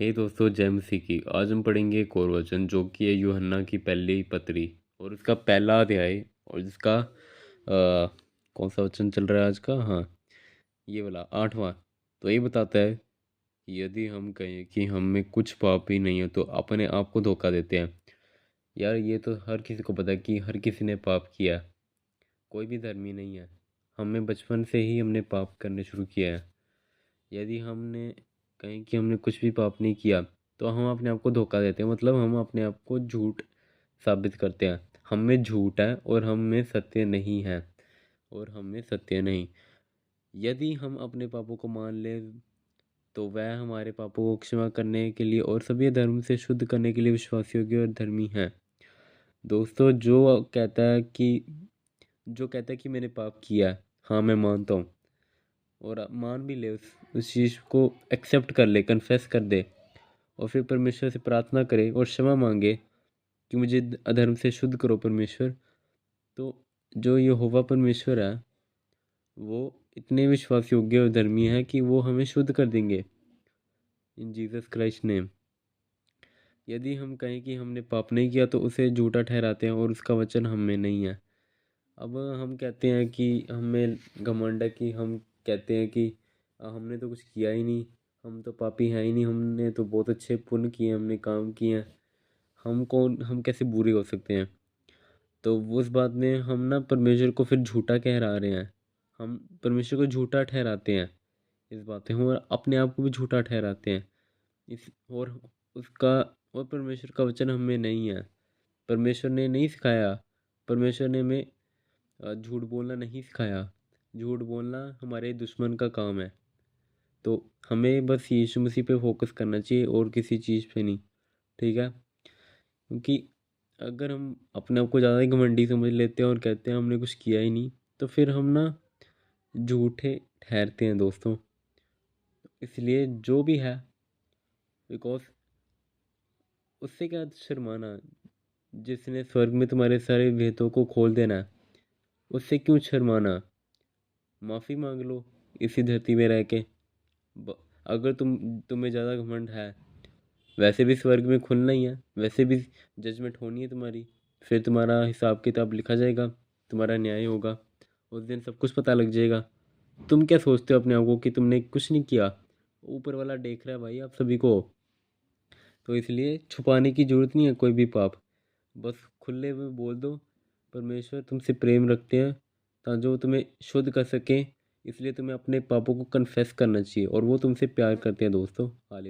हे दोस्तों, जय मसीह की। आज हम पढ़ेंगे एक और वचन जो कि है यूहन्ना की पहली पत्री और उसका पहला अध्याय। और जिसका कौन सा वचन चल रहा है आज का? हाँ, ये वाला 8वां। तो ये बताता है कि यदि हम कहें कि हम में कुछ पाप ही नहीं है तो अपने आप को धोखा देते हैं। यार, ये तो हर किसी को पता है कि हर किसी ने पाप किया है। कोई भी धर्मी नहीं है। हमें बचपन से ही हमने पाप करने शुरू किया है। यदि हमने कहें कि हमने कुछ भी पाप नहीं किया तो हम अपने आप को धोखा देते हैं, मतलब हम अपने आप को झूठ साबित करते हैं। हम में झूठ है और हम में सत्य नहीं है। और हम में सत्य नहीं। यदि हम अपने पापों को मान लें तो वह हमारे पापों को क्षमा करने के लिए और सभी धर्म से शुद्ध करने के लिए विश्वास योग्य और धर्मी है। दोस्तों, जो कहता है कि मैंने पाप किया है, हाँ मैं मानता हूँ, और आप मान भी ले, उस चीज़ को एक्सेप्ट कर ले, कन्फेस कर दे और फिर परमेश्वर से प्रार्थना करे और क्षमा मांगे कि मुझे अधर्म से शुद्ध करो परमेश्वर। तो जो यहोवा परमेश्वर है वो इतने विश्वास योग्य और धर्मी है कि वो हमें शुद्ध कर देंगे इन जीसस क्राइस्ट नेम। यदि हम कहें कि हमने पाप नहीं किया तो उसे झूठा ठहराते हैं और उसका वचन हम में नहीं है। अब हम कहते हैं कि हमें घमंड है कि हम कहते हैं कि हमने तो कुछ किया ही नहीं, हम तो पापी हैं ही नहीं, हमने तो बहुत अच्छे पुण्य किए, हमने काम किए हैं, हम कैसे बुरे हो सकते हैं। तो उस बात में हम ना परमेश्वर को फिर झूठा कहरा रहे हैं। हम परमेश्वर को झूठा ठहराते हैं इस बात में, और अपने आप को भी झूठा ठहराते हैं इस और उसका और परमेश्वर का वचन हमें नहीं है। परमेश्वर ने नहीं सिखाया। परमेश्वर ने हमें झूठ बोलना नहीं सिखाया। झूठ बोलना हमारे दुश्मन का काम है। तो हमें बस यीशु मसीह पे फोकस करना चाहिए और किसी चीज़ पे नहीं। ठीक है? क्योंकि अगर हम अपने आप को ज़्यादा ही घमंडी समझ लेते हैं और कहते हैं हमने कुछ किया ही नहीं, तो फिर हम ना झूठे ठहरते हैं दोस्तों। इसलिए जो भी है, बिकॉज उससे क्या शर्माना, जिसने स्वर्ग में तुम्हारे सारे भेदों को खोल देना है, उससे क्यों शर्माना। माफ़ी मांग लो इसी धरती में रह के। अगर तुम्हें ज़्यादा घमंड है, वैसे भी स्वर्ग में खुलना ही है, वैसे भी जजमेंट होनी है तुम्हारी। फिर तुम्हारा हिसाब किताब लिखा जाएगा, तुम्हारा न्याय होगा, उस दिन सब कुछ पता लग जाएगा। तुम क्या सोचते हो अपने आप को कि तुमने कुछ नहीं किया? ऊपर वाला देख रहा है भाई आप सभी को। तो इसलिए छुपाने की जरूरत नहीं है कोई भी पाप। बस खुले में बोल दो, परमेश्वर तुमसे प्रेम रखते हैं ताकि वो तुम्हें शुद्ध कर सकें। इसलिए तुम्हें अपने पापों को कन्फेस करना चाहिए और वो तुमसे प्यार करते हैं दोस्तों। हालेलुया।